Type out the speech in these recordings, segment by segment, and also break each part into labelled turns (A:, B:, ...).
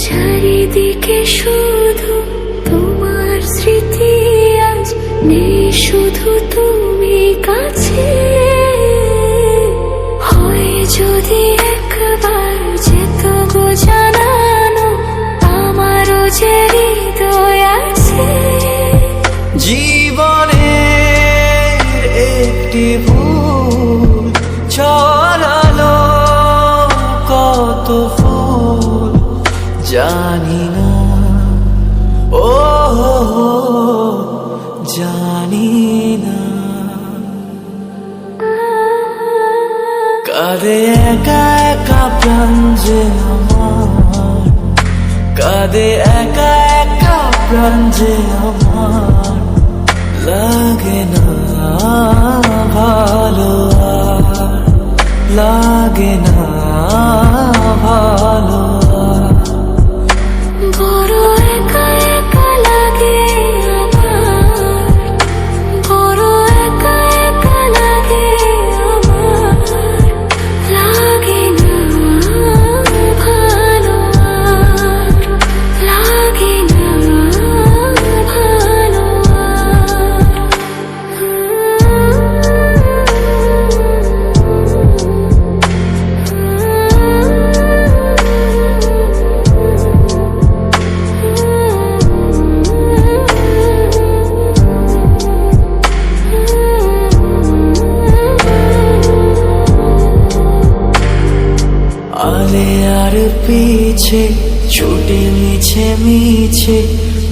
A: চারিদিকে শুধু তোমার স্মৃতি, আজ নেই শুধু তুমি কাছে। হয় যদি একবার যেত গো জানানো, আমারও যে হৃদয় আছে।
B: জীবনে একটি ভুল ছড়ালো কত ফুল জানি না, ও জানি না। কাঁদে একা একা প্রাণ যে আমার, কাঁদে একা একা প্রাণ যে আমার। লাগে না ভালো আর, লাগে না ভালো আর।
A: বড় একা একা লাগে আমার, বড় একা একা লাগে আমার। লাগে না ভালো আর, লাগে না ভালো
B: আলে আর পিছে ছুটে মিছে মিছে,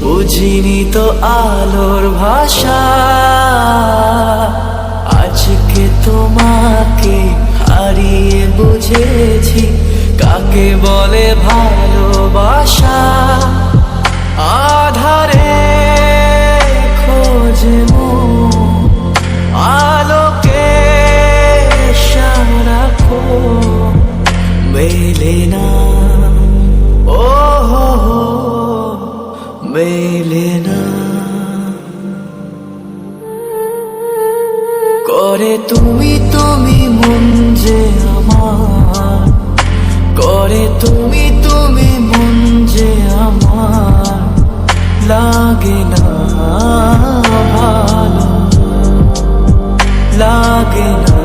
B: বুঝিনি তো আলোর ভাষা। আজকে তোমাকে হারিয়ে বুঝেছি কাকে বলে ভালোবাসা। আধারে খোঁজে মন আলোকে সারাক্ষণ, মেলে না, ও মেলে না। করে তুমি তুমি মন যে আমার, করে তুমি তুমি মন যে আমার। লাগে না ভালো, লাগে না